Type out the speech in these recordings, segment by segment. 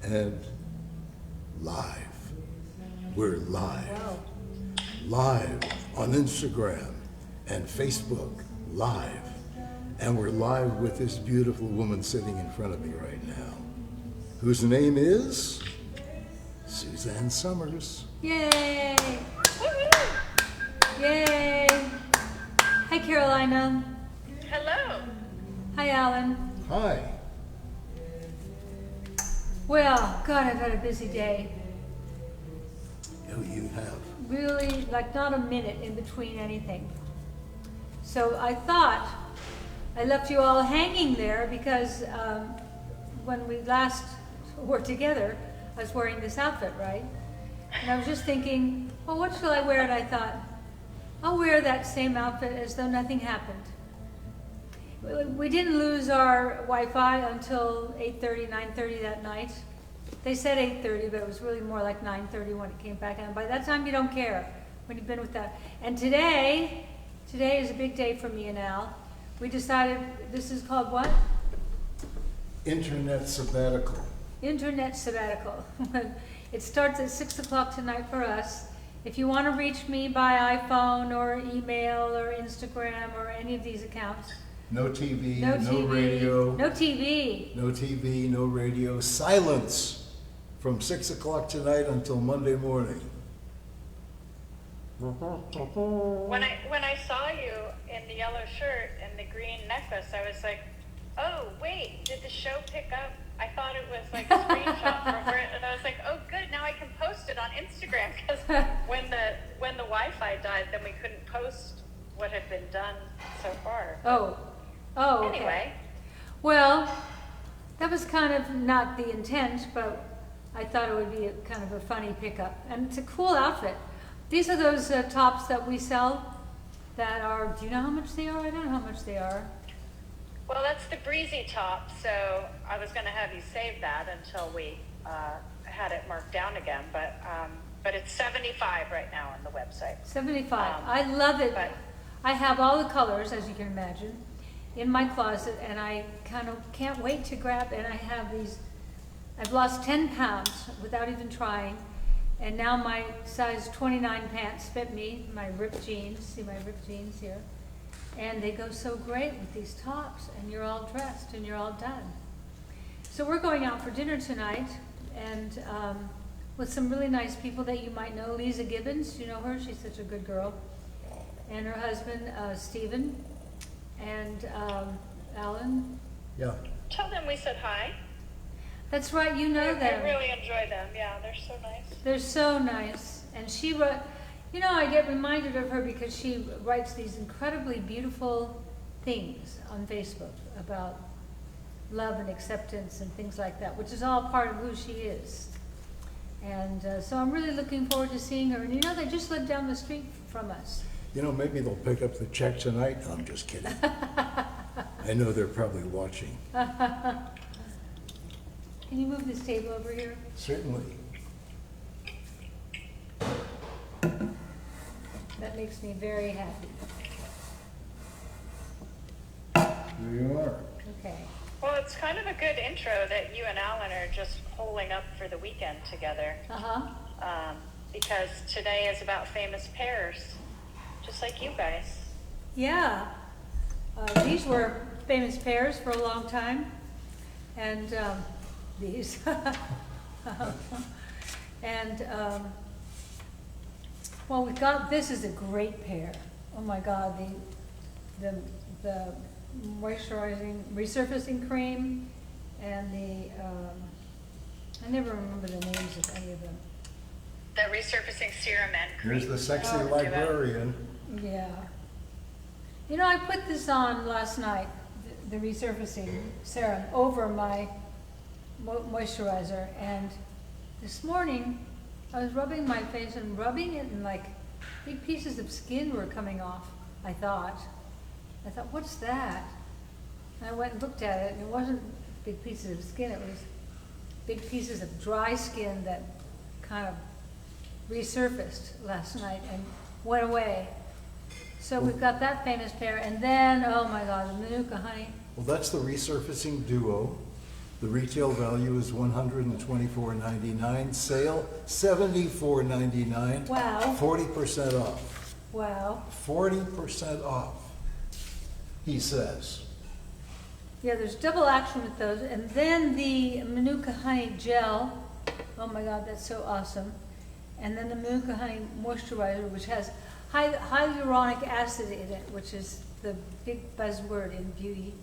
and live. We're live. Wow. Live on Instagram and Facebook, live. And we're live with this beautiful woman sitting in front of me right now, whose name is Suzanne Summers. Yay! Yay! Hi, Carolina. Hello. Hi, Alan. Hi. Well, God, I've had a busy day. Oh, you have. Really, like not a minute in between anything. So I thought I left you all hanging there because when we last were together, I was wearing this outfit, right? And I was just thinking, well, what shall I wear? And I thought, I'll wear that same outfit as though nothing happened. We didn't lose our Wi-Fi until 8:30, 9:30 that night. They said 8:30, but it was really more like 9:30 when it came back. And by that time, you don't care when you've been with that. And today is a big day for me and Al. We decided, this is called what? Internet sabbatical. Internet sabbatical. It starts at 6 o'clock tonight for us. If you want to reach me by iPhone or email or Instagram or any of these accounts. No TV, No no TV. radio. No TV. No TV, no radio. Silence from 6 o'clock tonight until Monday morning. When I saw you in the yellow shirt and the green necklace, I was like, oh wait, did the show pick up? I thought it was like a screenshot from where, and I was like, oh good, now I can post it on Instagram, because when the Wi-Fi died, then we couldn't post what had been done so far. Oh, okay. Anyway. Well, that was kind of not the intent, but I thought it would be kind of a funny pickup. And it's a cool outfit. These are those tops that we sell that are, do you know how much they are? I don't know how much they are. Well, that's the breezy top, so I was going to have you save that until we had it marked down again, but it's $75 right now on the website. 75. I love it. But I have all the colors, as you can imagine, in my closet, and I kind of can't wait to grab, and I have these, I've lost 10 pounds without even trying, and now my size 29 pants fit me, my ripped jeans, see my ripped jeans here, and they go so great with these tops, and you're all dressed, and you're all done. So we're going out for dinner tonight, and with some really nice people that you might know. Lisa Gibbons, you know her, she's such a good girl. And her husband, Stephen, and Alan. Yeah. tell them we said hi. That's right, you know them. I really enjoy them. Yeah, they're so nice. They're so nice. And she wrote, you know, I get reminded of her because she writes these incredibly beautiful things on Facebook about love and acceptance and things like that, which is all part of who she is. And so I'm really looking forward to seeing her. And you know, they just live down the street from us. You know, maybe they'll pick up the check tonight. I'm just kidding. I know they're probably watching. Can you move this table over here? Certainly. That makes me very happy. There you are. Okay. Well, it's kind of a good intro that you and Alan are just holing up for the weekend together. Uh-huh. Because today is about famous pairs, just like you guys. Yeah. These were famous pairs for a long time. And these. And, well, we've got, this is a great pair. Oh my God, the moisturizing, resurfacing cream and the, I never remember the names of any of them. The resurfacing serum and cream. Here's the sexy Oh, librarian. Yeah. You know, I put this on last night, the resurfacing serum, over my moisturizer, and this morning I was rubbing my face and rubbing it, and like big pieces of skin were coming off, I thought, what's that? And I went and looked at it, and it wasn't big pieces of skin, it was big pieces of dry skin that kind of resurfaced last night and went away. So we've got that famous pair, and then, oh my God, the Manuka honey. Well, that's the resurfacing duo. The retail value is $124.99. Sale, $74.99. Wow. 40% off. Wow. 40% off, he says. Yeah, there's double action with those. And then the Manuka Honey Gel. Oh my God, that's so awesome. And then the Manuka Honey Moisturizer, which has hyaluronic acid in it, which is the big buzzword in beauty.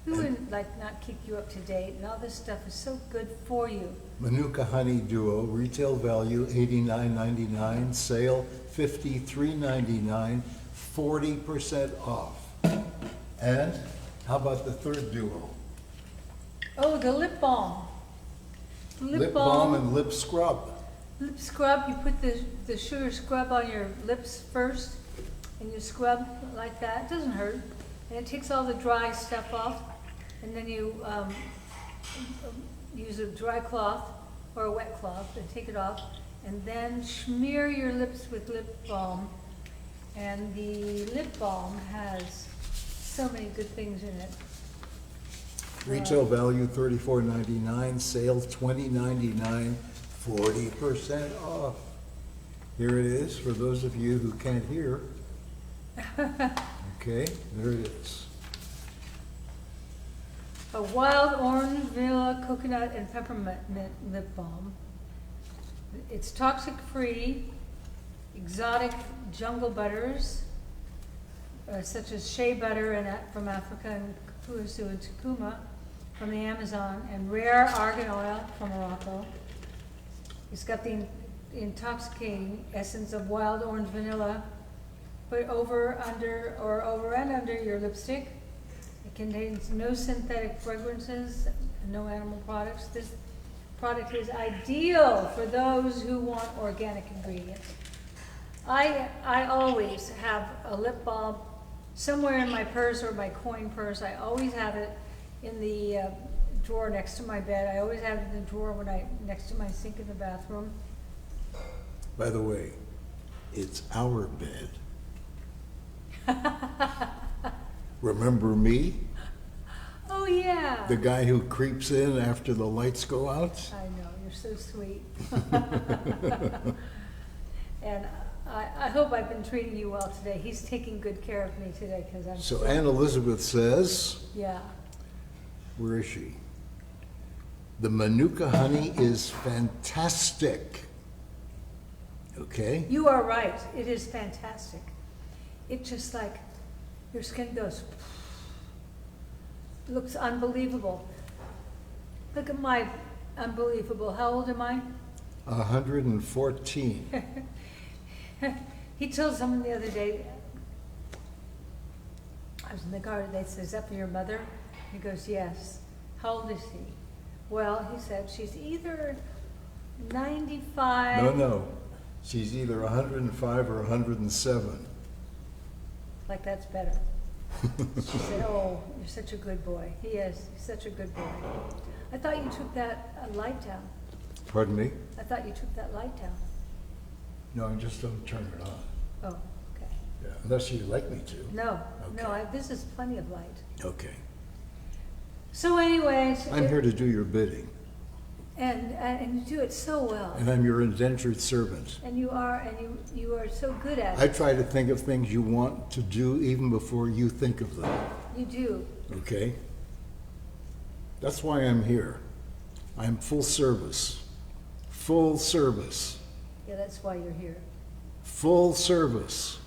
Who wouldn't like not keep you up to date? And all this stuff is so good for you. Manuka Honey Duo, retail value $89.99, sale $53.99, 40% off. And how about the third duo? Oh, the lip balm. Lip balm and lip scrub. Lip scrub, you put the sugar scrub on your lips first, and you scrub like that. It doesn't hurt. And it takes all the dry stuff off. And then you use a dry cloth or a wet cloth and take it off. And then smear your lips with lip balm. And the lip balm has so many good things in it. Retail value $34.99, sale $20.99, 40% off. Here it is for those of you who can't hear. Okay, there it is. A wild orange, vanilla, coconut, and peppermint lip balm. It's toxic-free, exotic jungle butters, such as shea butter from Africa and Kusu and Takuma from the Amazon, and rare argan oil from Morocco. It's got the intoxicating essence of wild orange vanilla. Put over and under your lipstick. It contains no synthetic fragrances, no animal products. This product is ideal for those who want organic ingredients. I always have a lip balm somewhere in my purse or my coin purse. I always have it in the drawer next to my bed. I always have it in the drawer next to my sink in the bathroom. By the way, it's our bed. Remember me? Oh yeah. The guy who creeps in after the lights go out? I know, you're so sweet. And I hope I've been treating you well today. He's taking good care of me today because I'm So Ann Elizabeth says, yeah. where is she? The Manuka honey is fantastic. Okay? You are right. It is fantastic. It just like your skin goes, looks unbelievable. Look at my unbelievable. How old am I? 114. He told someone the other day, I was in the car, they said, is that for your mother? He goes, yes. How old is he? Well, he said, she's either 95. No. She's either 105 or 107. Like that's better. She said, oh, you're such a good boy. He is. He's such a good boy. I thought you took that light down. Pardon me? I thought you took that light down. No, I just don't turn it on. Oh, okay. Yeah, unless you'd like me to. No, Okay. this is plenty of light. Okay. So anyways. I'm here to do your bidding. And you do it so well. And I'm your indentured servant. And you are so good at I it. try to think of things you want to do even before you think of them. You do. Okay? That's why I'm here. I'm full service. Full service. Yeah, that's why you're here. Full service.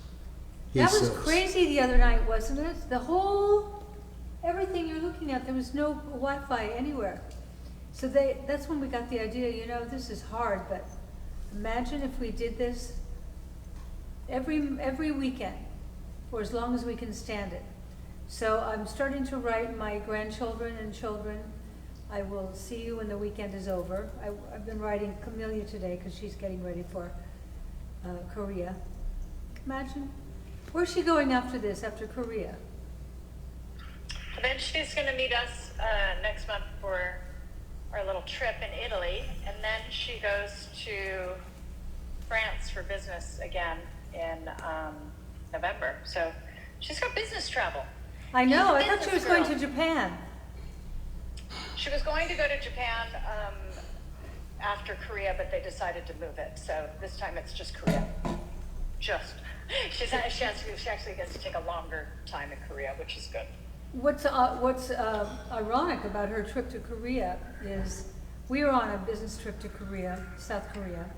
That was says. crazy the other night, wasn't it? Everything you're looking at, there was no Wi-Fi anywhere. So that's when we got the idea, this is hard, but imagine if we did this every weekend for as long as we can stand it. So I'm starting to write my grandchildren and children. I will see you when the weekend is over. I've been writing Camellia today because she's getting ready for Korea. Imagine. Where's she going after this, after Korea? Then she's going to meet us next month for our little trip in Italy, and then she goes to France for business again in November. So she's got business travel. I know. I She's a thought she was business going to girl. Japan. She was going to go to Japan after Korea, but they decided to move it. So this time it's just Korea. Just. She actually gets to take a longer time in Korea, which is good. What's ironic about her trip to Korea is we were on a business trip to Korea, South Korea,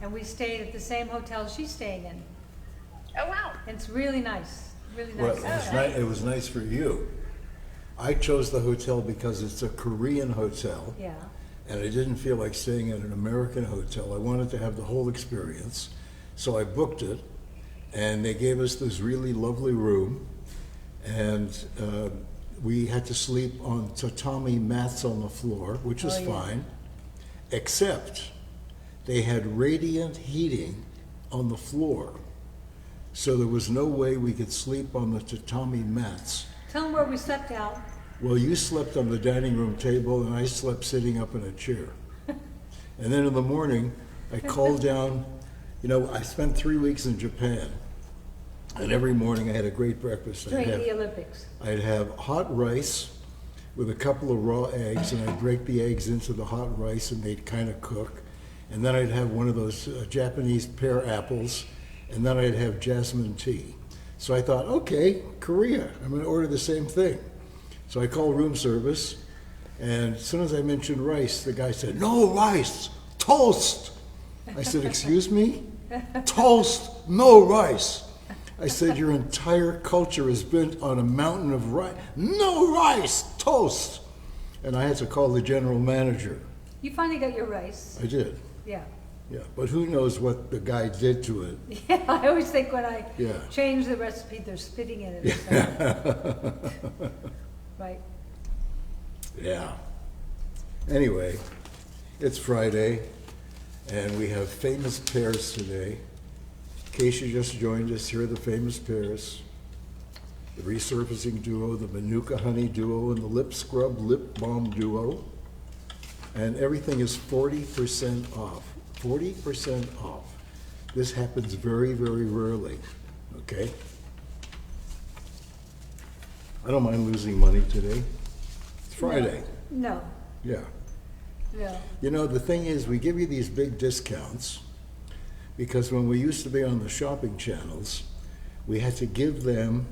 and we stayed at the same hotel she's staying in. Oh, wow. And it's really nice, really Well, nice. it was nice for you. I chose the hotel because it's a Korean hotel. Yeah. And I didn't feel like staying at an American hotel. I wanted to have the whole experience. So I booked it, and they gave us this really lovely room. And we had to sleep on tatami mats on the floor, which was fine, except they had radiant heating on the floor. So there was no way we could sleep on the tatami mats. Tell them where we slept out. Well, you slept on the dining room table, and I slept sitting up in a chair. And then in the morning, I called down. You know, I spent 3 weeks in Japan, and every morning I had a great breakfast. During the Olympics. I'd have hot rice with a couple of raw eggs, and I'd break the eggs into the hot rice, and they'd kind of cook. And then I'd have one of those Japanese pear apples, and then I'd have jasmine tea. So I thought, okay, Korea, I'm going to order the same thing. So I called room service, and as soon as I mentioned rice, the guy said, no rice, toast. I said, excuse me? Toast, no rice. I said, your entire culture is built on a mountain of rice. No rice, toast. And I had to call the general manager. You finally got your rice. I did. Yeah. Yeah, but who knows what the guy did to it. Yeah, I always think when I Yeah. change the recipe, they're spitting in it. Or something. Right. Yeah. Anyway, it's Friday, and we have famous pairs today. In case you just joined us, here are the famous pairs. The resurfacing duo, the Manuka Honey duo, and the Lip Scrub Lip Balm duo. And everything is 40% off. 40% off. This happens very, very rarely, okay? I don't mind losing money today. It's Friday. No. Yeah. No. You know, the thing is, we give you these big discounts because when we used to be on the shopping channels, we had to give them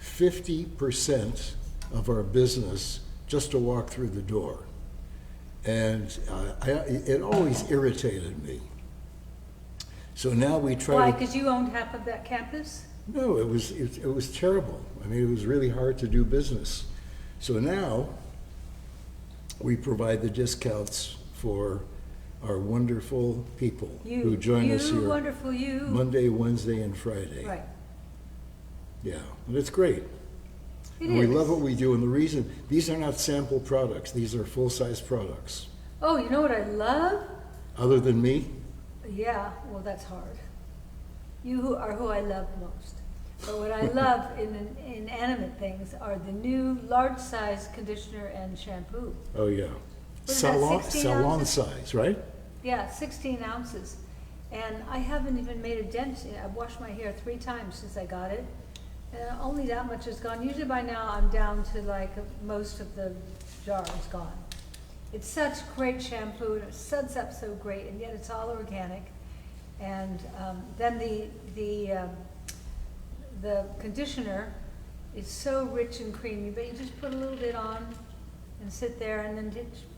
50% of our business just to walk through the door. And it always irritated me. So now we try Why? to... Because you owned half of that campus? No, it was terrible. I mean, it was really hard to do business. So now we provide the discounts for our wonderful people who join us here wonderful you. Monday, Wednesday, and Friday. Right. Yeah, and it's great. It And is. we love what we do. And the reason, these are not sample products. These are full-size products. Oh, you know what I love? Other than me, Yeah, well, that's hard. You are who I love most. But what I love in inanimate things are the new large-size conditioner and shampoo. oh yeah. What is that, 16 Salon ounces? size, right? Yeah, 16 ounces. And I haven't even made a dent in it. I've washed my hair 3 times since I got it. And only that much is gone. Usually by now I'm down to like most of the jar is gone. It's such great shampoo and it suds up so great, and yet it's all organic. And then the conditioner is so rich and creamy, but you just put a little bit on and sit there and then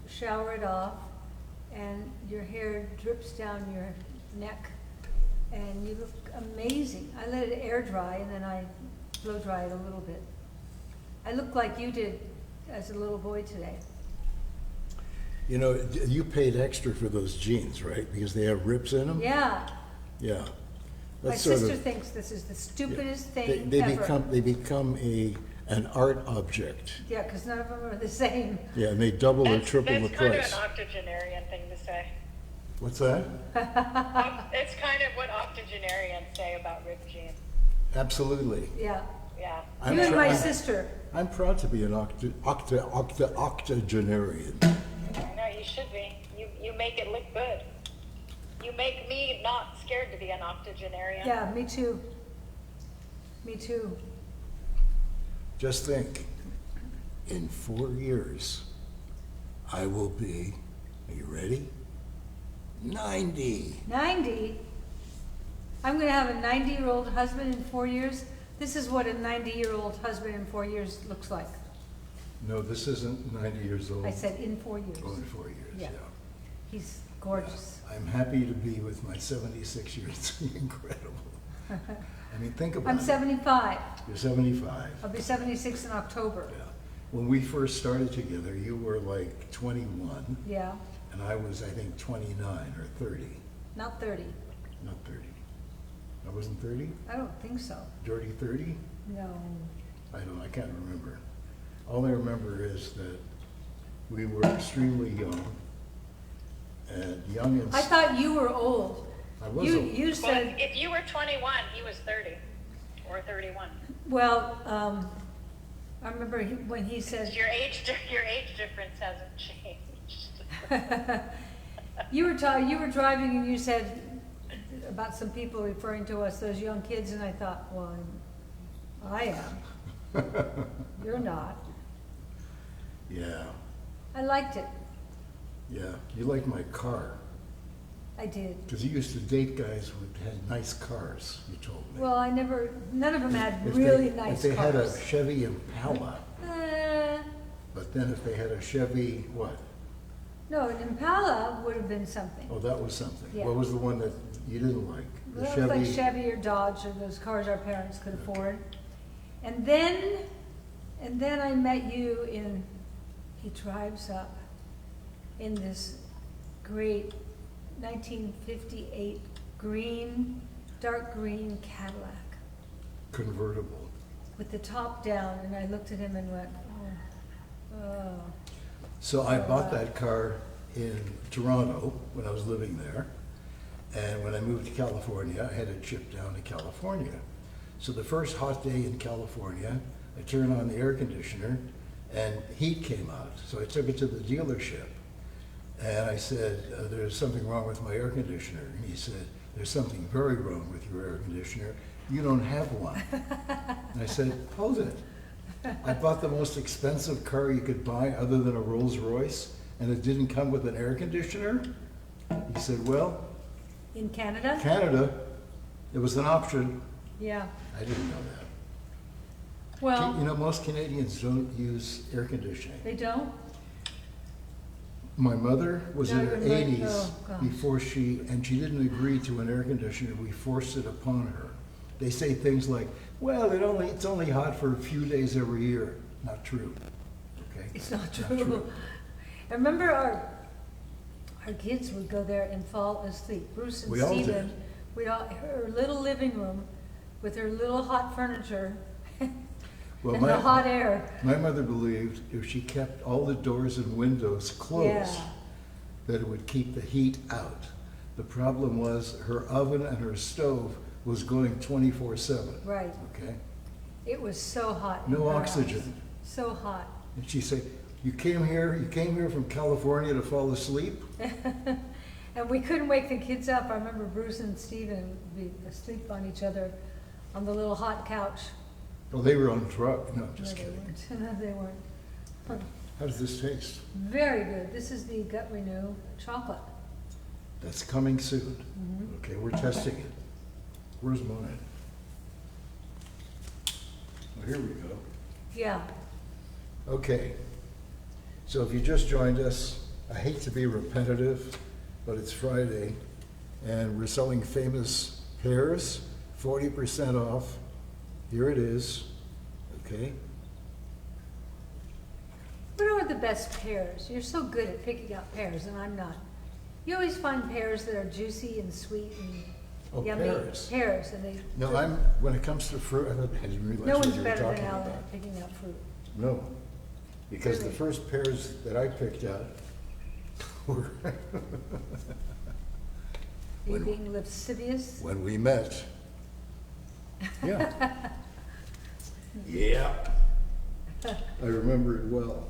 shower it off, and your hair drips down your neck and you look amazing. I let it air dry and then I blow dry it a little bit. I look like you did as a little boy today. You know, you paid extra for those jeans, right? Because they have rips in them? Yeah. Yeah. My That's sort sister of, thinks this is the stupidest they, thing they ever. become an art object. Yeah, because none of them are the same. Yeah, and they double or triple the That's kind of price. an octogenarian thing to say. What's that? It's kind of what octogenarians say about ripped jeans. Absolutely. Yeah. Yeah. I'm You and tr- my I'm- sister. I'm proud to be an octogenarian. I know, you should be. You make it look good. You make me not scared to be an octogenarian. Yeah, me too. Me too. Just think, in 4 years, I will be, are you ready? 90. 90? I'm going to have a 90-year-old husband in 4 years. This is what a 90-year-old husband in 4 years looks like. No, this isn't 90 years old. I said in 4 years. Oh, in 4 years, Yeah. yeah. He's gorgeous. Yeah. I'm happy to be with my 76 years. It's incredible. I mean, think about I'm it. 75. You're 75. I'll be 76 in October. Yeah. When we first started together, you were like 21, Yeah, and I was, I think, 29 or 30. not 30. Not 30. I wasn't 30? I don't think so. Jordy 30? No. I can't remember. All I remember is that we were extremely young, and young and... I thought you were old. I was You, old. you Well, said, if you were 21, he was 30 or 31. well, I remember when he said, Your age difference hasn't changed. you were driving and you said about some people referring to us, those young kids, and I thought, well, I am. You're not. Yeah, I liked it. yeah. You liked my car, I did. because you used to date guys who had nice cars, you told me. Well, none of them had If really they, nice If they had a cars. Chevy Impala, Uh, but then if they had a Chevy, what? no, an Impala would have been something. Oh, that was something. Yeah. What was the one that you didn't like? The Well, it was like Chevy or Dodge or those cars our parents could afford. And then I met you in, he drives up in this great 1958 dark green Cadillac Convertible. with the top down, and I looked at him and went, oh. So I bought that car in Toronto when I was living there. And when I moved to California, I had it shipped down to California. So the first hot day in California, I turned on the air conditioner and heat came out. So I took it to the dealership and I said, there's something wrong with my air conditioner. And he said, there's something very wrong with your air conditioner. You don't have one. And I said, hold it. I bought the most expensive car you could buy other than a Rolls Royce, and it didn't come with an air conditioner? He said, well, In Canada? Canada, it was an option. Yeah. I didn't know that. Well, You know, most Canadians don't use air conditioning. they don't? My mother was in her No, you're right. 80s Oh, gosh. before she didn't agree to an air conditioner. We forced it upon her. They say things like, well, it's only hot for a few days every year. Not true. Okay? It's not true. I remember our kids would go there and fall asleep. Bruce and We all Stephen, did. her little living room with her little hot furniture Well, and the hot air. my mother believed if she kept all the doors and windows closed, Yeah. that it would keep the heat out. The problem was her oven and her stove was going 24/7. Right. Okay? It was so hot. in No our house. oxygen. So hot. And she said, you came here from California to fall asleep? And we couldn't wake the kids up. I remember Bruce and Stephen would be asleep on each other on the little hot couch. Well, they were on truck. No, just No, kidding. they weren't. No, they weren't. How does this taste? Very good. This is the Gut Renew chocolate. That's coming soon. Mm-hmm. Okay, we're testing it. Where's mine? Well, here we go. Yeah. Okay, so if you just joined us, I hate to be repetitive, but it's Friday, and we're selling famous pears, 40% off. Here it is, okay? What are the best pears? You're so good at picking out pears, and I'm not. You always find pears that are juicy and sweet and Oh, yummy. pears. Pears, and they. No, when it comes to fruit, I didn't realize No what one's you were better talking than Alan about. at picking out fruit. No, because the Really? first pears that I picked out were You When- being lascivious? when we met. Yeah. Yeah. I remember it well.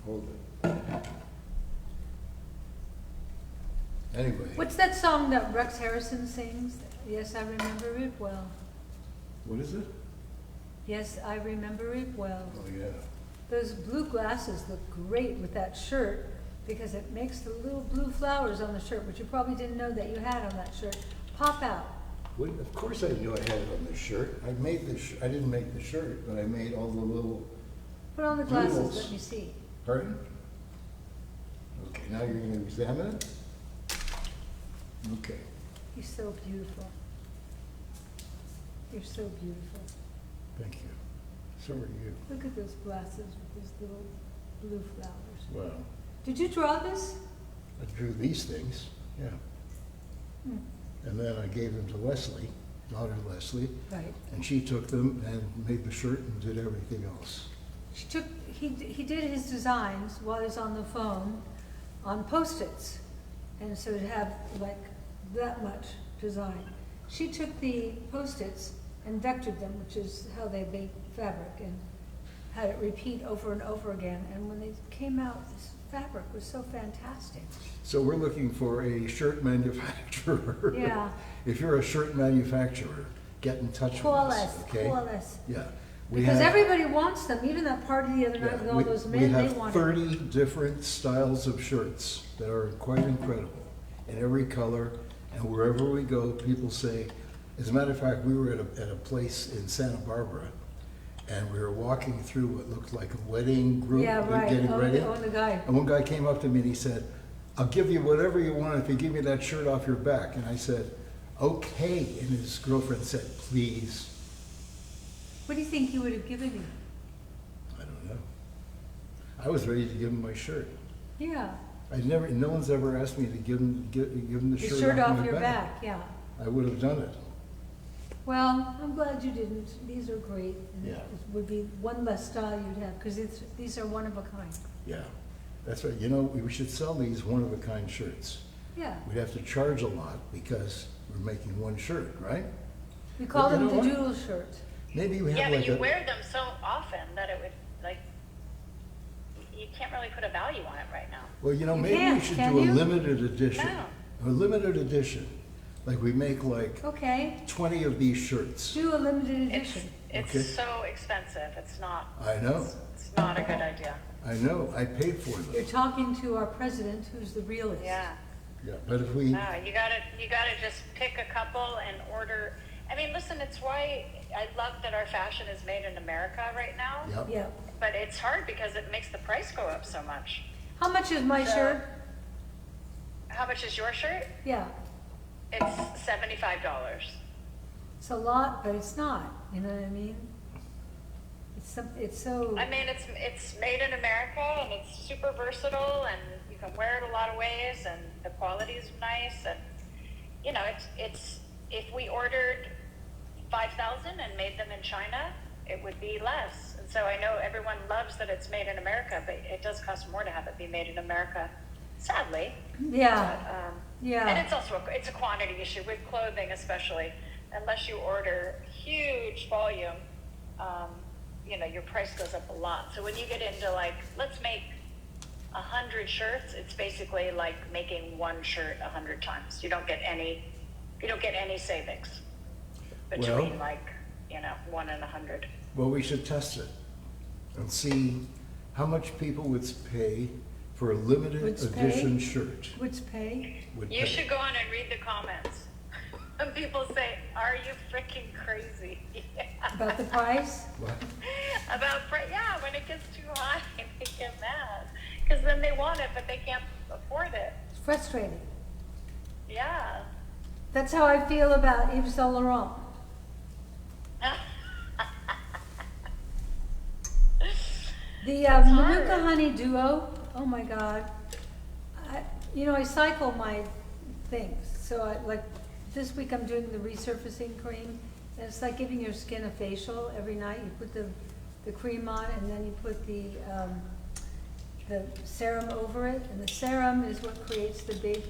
Hold it. Anyway, What's that song that Rex Harrison sings? Yes, I remember it well. what is it? Yes, I remember it well. Oh, yeah. those blue glasses look great with that shirt because it makes the little blue flowers on the shirt, which you probably didn't know that you had on that shirt, pop out. Well, of course I knew I had it on the shirt. I made this. I didn't make the shirt, but I made all the little. Put on the glasses, doodles. let me see. Pardon? Okay, now you're going to examine it. Okay. You're so beautiful. You're so beautiful. Thank you. So are you. Look at those glasses with those little blue flowers. Wow. Did you draw this? I drew these things. Yeah. Hmm. And then I gave them to Leslie, daughter Leslie, Right. and she took them and made the shirt and did everything else. He did his designs while he was on the phone on Post-its, and so to have like that much design. She took the Post-its and vectored them, which is how they bake fabric, and had it repeat over and over again. And when they came out, this fabric was so fantastic. So we're looking for a shirt manufacturer. Yeah. If you're a shirt manufacturer, get in touch Call with us, us, okay? call us. Yeah. We Because have- everybody wants them, even that party the other night yeah, with all those we men, they have wanted 30 different styles of shirts that are quite incredible in every color, and wherever we go, people say, as a matter of fact, we were at a place in Santa Barbara, and we were walking through what looked like a wedding group, Yeah, right. getting ready. Oh, the guy. And one guy came up to me and he said, I'll give you whatever you want if you give me that shirt off your back. And I said, okay. And his girlfriend said, please. What do you think he would have given you? I don't know. I was ready to give him my shirt. Yeah. No one's ever asked me to give him the The shirt, shirt off off my your back, yeah. I would have done it. Well, I'm glad you didn't. These are great. And Yeah. It would be one less style you'd have, because these are one of a kind. Yeah, that's right. You know, we should sell these one-of-a-kind shirts. Yeah. We'd have to charge a lot because we're making one shirt, right? We call But you them know the what? doodle shirt. Maybe we have Yeah, but like you a... wear them so often that it would, like, you can't really put a value on it right now. Well, you know, You maybe we can't, should can do a you? limited edition. No. A limited edition. Like we make like Okay. 20 of these shirts. Do a limited It's, edition. it's Okay. so expensive. It's not. I know. It's not a good idea. I know. I paid for You're them. talking to our president, who's the realist. Yeah. Yeah, but if we... No, you gotta just pick a couple and order. I mean, listen, it's why I love that our fashion is made in America right now. Yep. Yeah. But it's hard because it makes the price go up so much. How much is my So- shirt? How much is your shirt? Yeah. It's $75. It's a lot, but it's not. You know what I mean? It's so. I mean, it's made in America and it's super versatile and you can wear it a lot of ways and the quality is nice and you know it's if we ordered 5,000 and made them in China, it would be less. And so I know everyone loves that it's made in America, but it does cost more to have it be made in America, sadly. Yeah. But, Yeah. And it's also it's a quantity issue with clothing, especially unless you order huge volume. You know, your price goes up a lot. So when you get into like, let's make 100 shirts, it's basically like making one shirt 100 times. You don't get any savings between Well- like, you know, 1 and 100. Well, we should test it and see how much people would pay for a limited Would edition pay? shirt. What's pay? Would You pay. should go on and read the comments. When people say, "Are you freaking crazy?" About the price? What? Yeah, when it gets too high, they get mad because then they want it, but they can't afford it. It's frustrating. Yeah. That's how I feel about Yves Saint Laurent. The It's Manuka hard. Honey Duo, oh my God. I cycle my things. So like this week I'm doing the resurfacing cream. And it's like giving your skin a facial every night. You put the cream on and then you put the serum over it. And the serum is what creates the big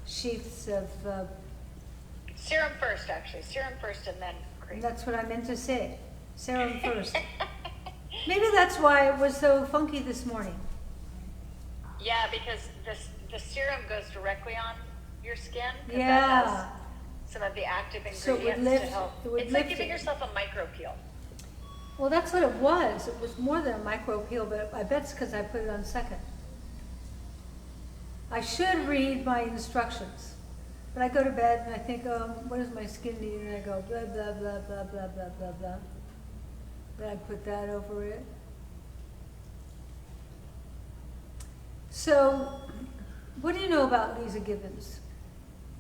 sheaths of, Serum first, actually. Serum first and then cream. and that's what I meant to say. Serum first. Maybe that's why it was so funky this morning. Yeah, because the serum goes directly on your skin. 'Cause Yeah. That has some of the active So it would ingredients lift- to help. it would It's like lift giving it. yourself a micro peel. Well, that's what it was. It was more than a micro peel, but I bet it's because I put it on second. I should read my instructions, but I go to bed and I think, oh, what does my skin need? And I go blah, blah, blah, blah, blah, blah, blah, blah. Then I put that over it. So, what do you know about Lisa Gibbons?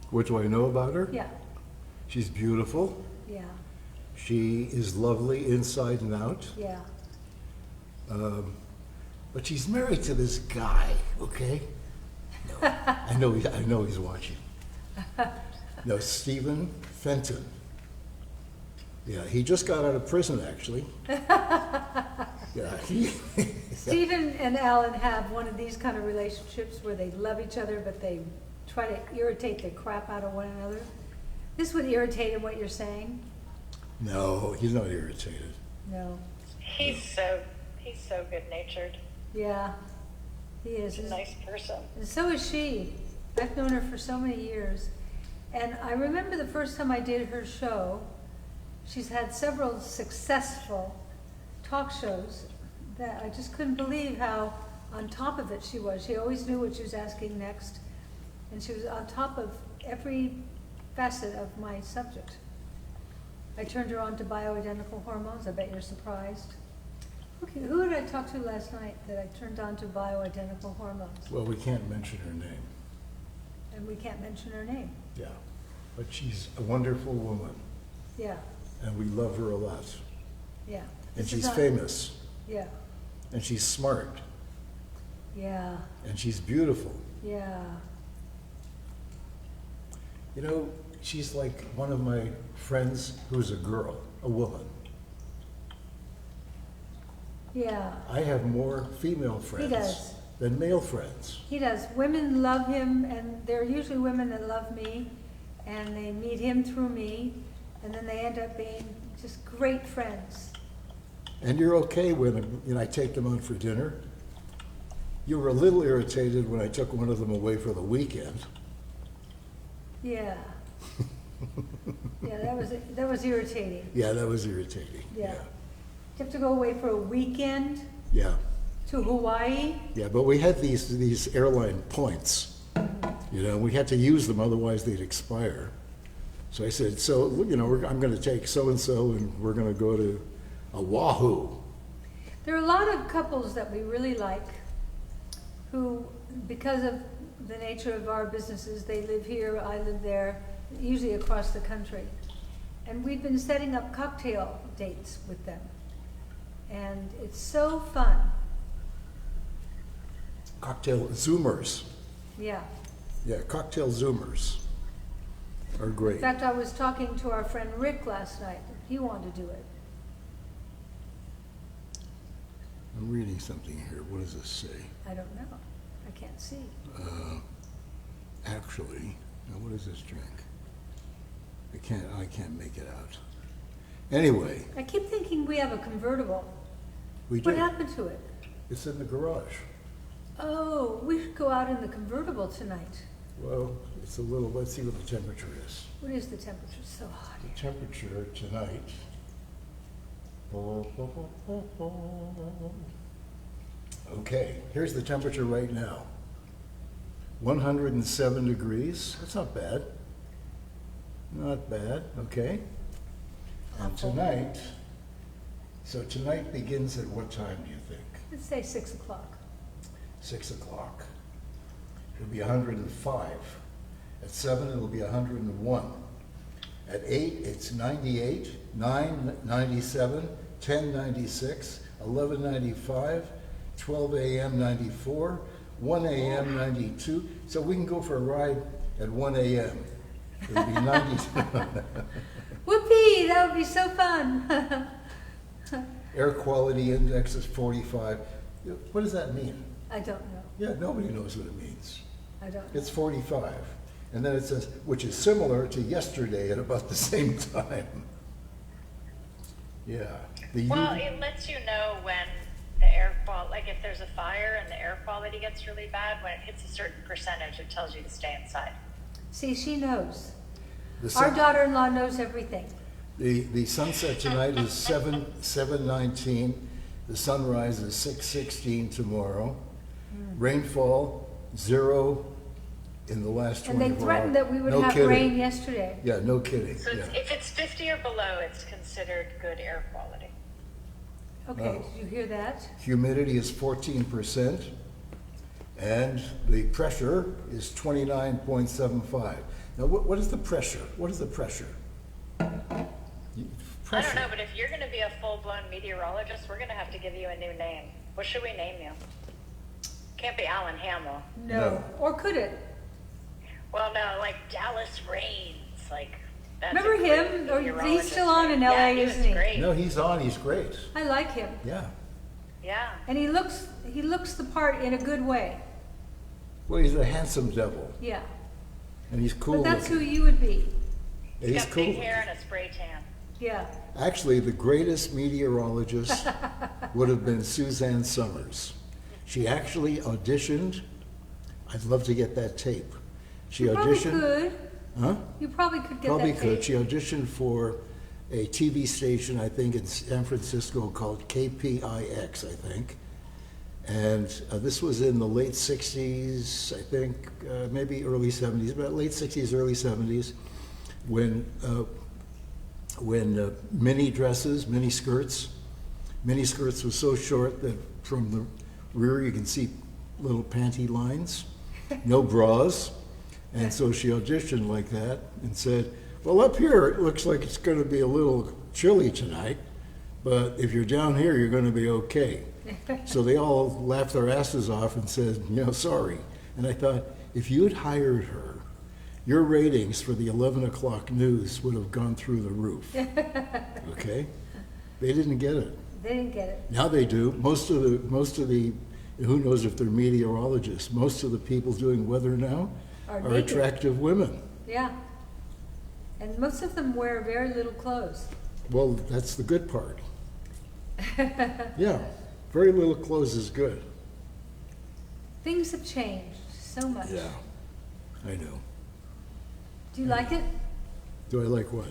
What do I know about her? Yeah, She's beautiful. yeah, She is lovely inside and out. yeah. But she's married to this guy, okay? No, I know he's watching. No, Stephen Fenton. Yeah, he just got out of prison, actually. Yeah, Stephen and Alan have one of these kind of relationships where they love each other, but they try to irritate the crap out of one another. This would irritate him, what you're saying? No, he's not irritated. No. He's so good-natured. Yeah, he is. He's a nice person. And so is she. I've known her for so many years. And I remember the first time I did her show, she's had several successful talk shows that I just couldn't believe how on top of it she was. She always knew what she was asking next. And she was on top of every facet of my subject. I turned her on to bioidentical hormones. I bet you're surprised. Okay, who did I talk to last night that I turned on to bioidentical hormones? Well, we can't mention her name. And we can't mention her name. Yeah, but she's a wonderful woman, Yeah, and we love her a lot. yeah. And This is she's not- famous, Yeah, and she's smart, yeah, and she's beautiful. yeah. You know, she's like one of my friends who's a girl, a woman. Yeah, I have more female friends does. than male friends. he does. Women love him, and they're usually women that love me, and they meet him through me, and then they end up being just great friends. And you're okay when I take them out for dinner. You were a little irritated when I took one of them away for the weekend. Yeah. Yeah, that was irritating. Yeah, that was irritating. Yeah. You have to go away for a weekend Yeah. to Hawaii? Yeah, but we had these airline points. You know, we had to use them, otherwise they'd expire. So I said, so, you know, I'm going to take so-and-so and we're going to go to Oahu. There are a lot of couples that we really like who, because of the nature of our businesses, they live here, I live there, usually across the country. And we've been setting up cocktail dates with them. And it's so fun. Cocktail Zoomers. Yeah. Yeah, cocktail Zoomers are great. In fact, I was talking to our friend Rick last night. He wanted to do it. I'm reading something here. What does this say? I don't know. I can't see. Actually, now what is this drink? I can't make it out. Anyway, I keep thinking we have a convertible. we do. What happened to it? It's in the garage. Oh, we should go out in the convertible tonight. Well, it's a little, let's see what the temperature is. What is the temperature? It's so hot The here. temperature tonight. Okay, here's the temperature right now. 107 degrees. That's not bad. Not bad, okay. And tonight, so tonight begins at what time, do you think? Let's say 6 o'clock. 6 o'clock. It'll be 105. At 7, it'll be 101. At 8, it's 98, 9, 97, 10, 96, 11, 95, 12 a.m., 94, 1 a.m., 92. So we can go for a ride at 1 a.m. It'll be 90. Whoopee! That would be so fun. Air quality index is 45. What does that mean? I don't know. Yeah, nobody knows what it means. I don't know. It's 45. And then it says, which is similar to yesterday at about the same time. Yeah. Well, it lets you know when the air quality, like if there's a fire and the air quality gets really bad, when it hits a certain percentage, it tells you to stay inside. See, she knows. the Our sun- daughter-in-law knows everything. The sunset tonight is 7:19. The sunrise is 6:16 tomorrow. Rainfall 0 in the last 24 And hours. they threatened that we would No have kidding. rain yesterday. Yeah, no kidding. So Yeah. if it's 50 or below, it's considered good air quality. Okay, Oh. did you hear that? Humidity is 14%, and the pressure is 29.75. Now, what is the pressure? What is the pressure? I don't know, but if you're going to be a full-blown meteorologist, we're going to have to give you a new name. What should we name you? Can't be Alan Hamill. No. Or could it? Well, no, like Dallas Rains, like that's a Remember great him? Or meteorologist he's still on in name. LA, Yeah, he was isn't he? Great. No, he's on. He's great. I like him. Yeah. Yeah. And he looks the part in a good way. Well, he's a handsome devil, Yeah. and he's cool. But that's who looking. you would be. And He's he's got cool. big hair and a spray tan. Yeah. Actually, the greatest meteorologist would have been Suzanne Summers. She actually auditioned. I'd love to get that tape. She You probably auditioned. could. Huh? You probably could get Probably that could. tape. She auditioned for a TV station, I think, in San Francisco called KPIX, I think. And this was in the late 60s, I think, maybe early 70s, but late 60s, early 70s, when mini dresses, mini skirts were so short that from the rear you can see little panty lines, no bras. And so she auditioned like that and said, well, up here it looks like it's going to be a little chilly tonight, but if you're down here, you're going to be okay. So they all laughed their asses off and said, sorry. And I thought, if you had hired her, your ratings for the 11 o'clock news would have gone through the roof. Okay? They didn't get it. They didn't get it. Now they do. Most of the, who knows if they're meteorologists, most of the people doing weather now Are are naked. attractive women. Yeah. And most of them wear very little clothes. Well, that's the good part. Yeah, very little clothes is good. Things have changed so much. Yeah, I know. Do you like it? Do I like what?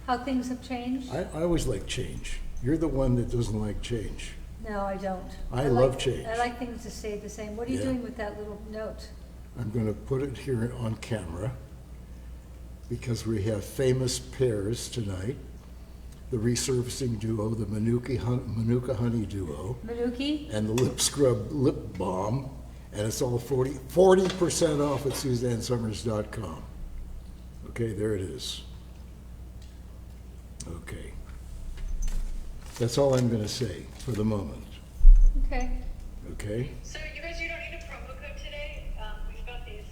How things have changed? I always like change. You're the one that doesn't like change. No, I don't. I like, love change. I like things to stay the same. What are you Yeah. doing with that little note? I'm going to put it here on camera because we have famous pairs tonight. The resurfacing duo, the Manuka Honey duo, Manuki? and the Lip Scrub Lip Balm, and it's all 40% off at SuzanneSummers.com. Okay, there it is. Okay. That's all I'm going to say for the moment. Okay. Okay? So you guys, you don't need a promo code today. We've got this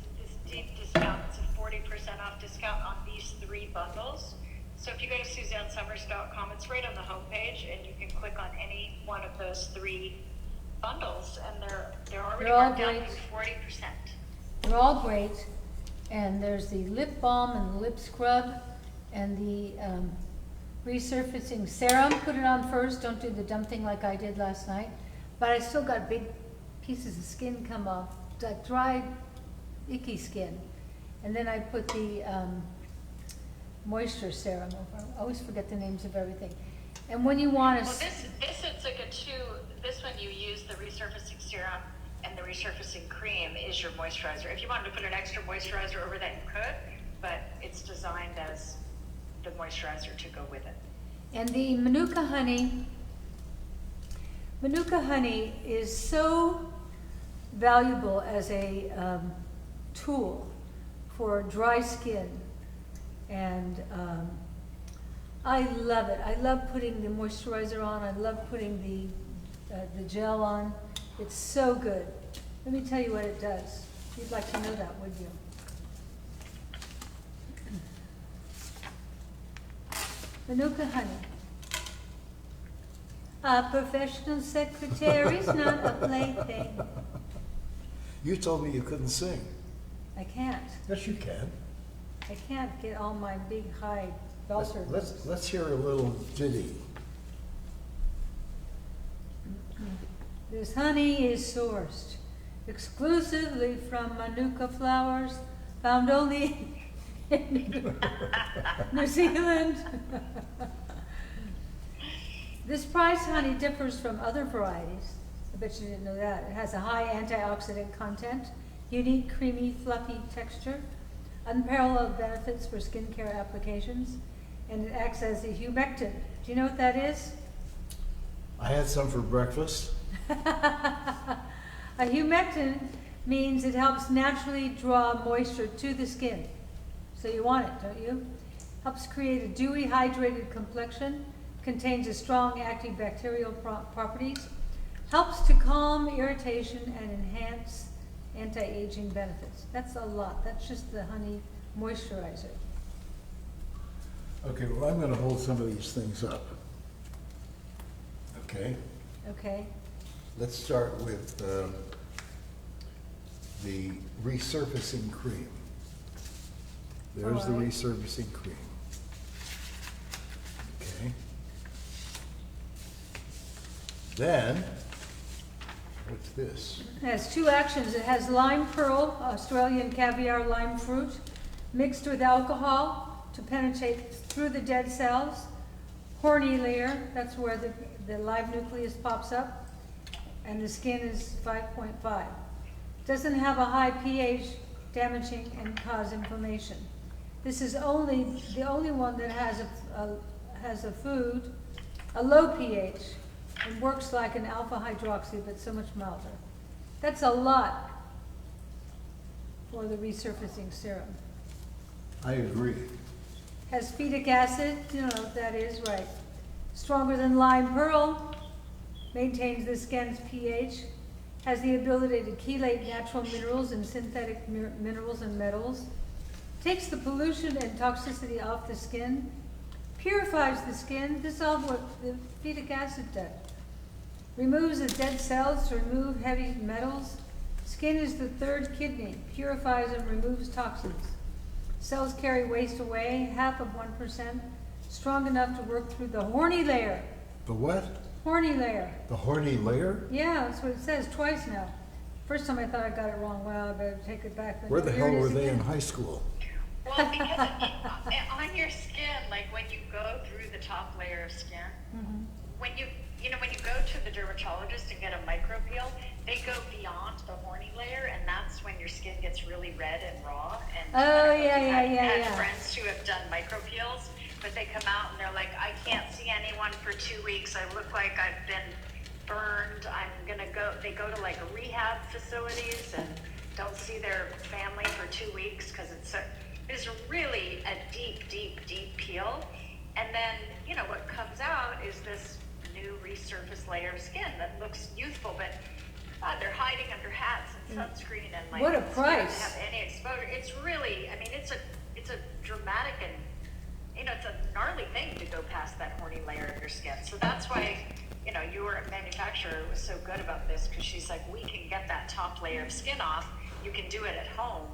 deep discount. It's a 40% off discount on these 3 bundles. So if you go to SuzanneSummers.com, it's right on the homepage, and you can click on any one of those 3 bundles, and they're already They're all marked down great. to 40%. They're all great. And there's the lip balm and the lip scrub and the resurfacing serum. Put it on first. Don't do the dumb thing like I did last night. But I still got big pieces of skin come off, that dry, icky skin. And then I put the moisture serum over. I always forget the names of everything. And when you want to... Well, this it's like a 2. This one you use the resurfacing serum, and the resurfacing cream is your moisturizer. If you wanted to put an extra moisturizer over that, you could, but it's designed as the moisturizer to go with it. And the Manuka honey is so valuable as a tool for dry skin. And I love it. I love putting the moisturizer on. I love putting the gel on. It's so good. Let me tell you what it does. You'd like to know that, would you? Manuka honey. A professional secretary is not a plaything. You told me you couldn't sing. I can't. Yes, you can. I can't get all my big high belter. Let's hear a little ditty. This honey is sourced exclusively from Manuka flowers, found only New Zealand. This prize honey differs from other varieties. I bet you didn't know that. It has a high antioxidant content, unique, creamy, fluffy texture, unparalleled benefits for skincare applications, and it acts as a humectant. Do you know what that is? I had some for breakfast. A humectant means it helps naturally draw moisture to the skin. So you want it, don't you? Helps create a dewy, hydrated complexion, contains a strong antibacterial properties, helps to calm irritation and enhance anti-aging benefits. That's a lot. That's just the honey moisturizer. Okay, well, I'm going to hold some of these things up. Okay? Okay. Let's start with the resurfacing cream. There's the All right. resurfacing cream. Okay. Then, what's this? It has two actions. It has lime pearl, Australian caviar lime fruit, mixed with alcohol to penetrate through the dead cells. Horny layer, that's where the live nucleus pops up, and the skin is 5.5. Doesn't have a high pH, damaging and cause inflammation. This is the only one that has a low pH and works like an alpha hydroxy, but so much milder. That's a lot for the resurfacing serum. I agree. Has phytic acid, you know what that is, right? Stronger than lime pearl, maintains the skin's pH, has the ability to chelate natural minerals and synthetic minerals and metals, takes the pollution and toxicity off the skin, purifies the skin. This is all what the phytic acid does. Removes the dead cells to remove heavy metals. Skin is the third kidney, purifies and removes toxins. Cells carry waste away, 0.5%, strong enough to work through the horny layer. The what? Horny layer. The horny layer? Yeah, that's what it says twice now. First time I thought I got it wrong. Well, I better take it back. But Where the here hell it were is they in again. high school? Well, because on your skin, like when you go through the top layer of skin, Mhm. when you go to the dermatologist and get a micro peel, they go beyond the horny layer, and that's when your skin gets really red and raw. And Oh, I've had yeah. friends who have done micro peels, but they come out and they're like, I can't see anyone for 2 weeks. I look like I've been burned. I'm gonna go. They go to like rehab facilities and don't see their family for 2 weeks because it's really a deep, deep, deep peel. And then, what comes out is this new resurfaced layer of skin that looks youthful, but they're hiding under hats and sunscreen and like What a doesn't price. have any exposure. It's really, it's a dramatic and it's a gnarly thing to go past that horny layer of your skin. So that's why your manufacturer was so good about this, because she's like, we can get that top layer of skin off. You can do it at home,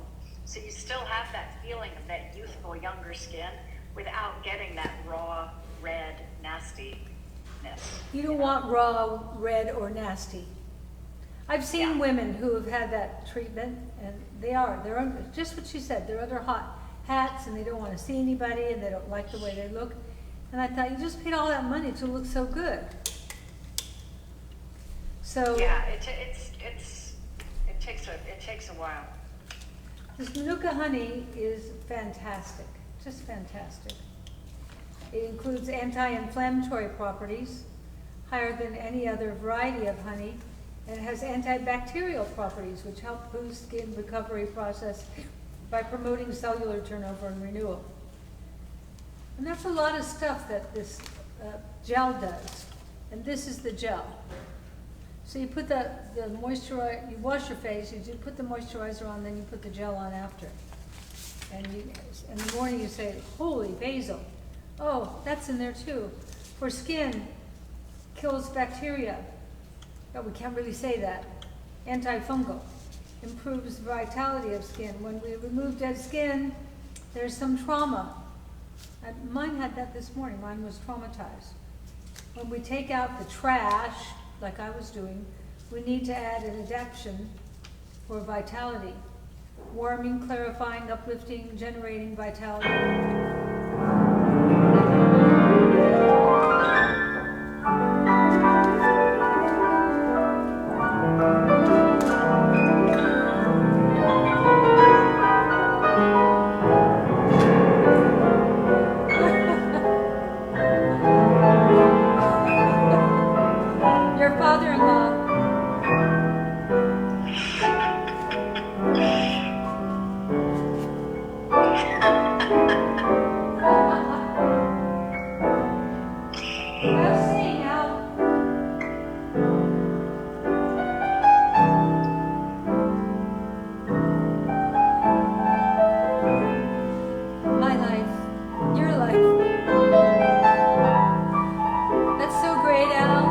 so you still have that feeling of that youthful, younger skin without getting that raw, red, nastiness. You don't want raw, red, or nasty. I've seen Yeah. women who have had that treatment, and they're under, just what she said, they're under hot hats, and they don't want to see anybody, and they don't like the way they look. And I thought, you just paid all that money to look so good. So Yeah, it takes a while. this Manuka honey is fantastic, just fantastic. It includes anti-inflammatory properties, higher than any other variety of honey, and it has antibacterial properties, which help boost skin recovery process by promoting cellular turnover and renewal. And that's a lot of stuff that this gel does. And this is the gel. So you put the moisturizer, you wash your face, you put the moisturizer on, then you put the gel on after. And in the morning you say, holy basil. Oh, that's in there too. For skin, kills bacteria. But we can't really say that. Antifungal. Improves vitality of skin. When we remove dead skin, there's some trauma. Mine had that this morning. Mine was traumatized. When we take out the trash, like I was doing, we need to add an adaptation for vitality. warming, clarifying, uplifting, generating vitality. Your father-in-law. Let's see now. My life, your life. That's so great, Al.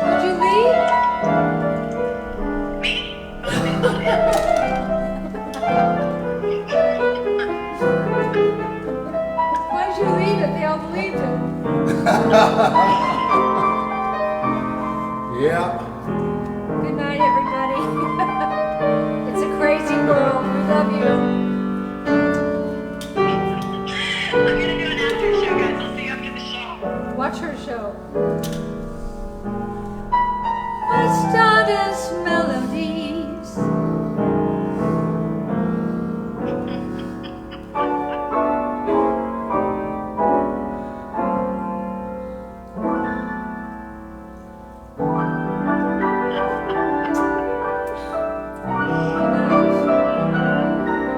Would you leave? Why did you leave it? They all believed it. Yeah. Good night, everybody. It's a crazy world. We love you. I'm gonna do an after show, guys. I'll see you after the show. Watch her show. My stardust melodies.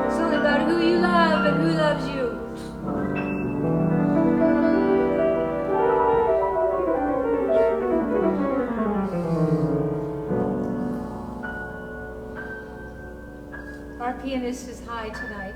It's only about who you love and who loves you. Our pianist is high tonight.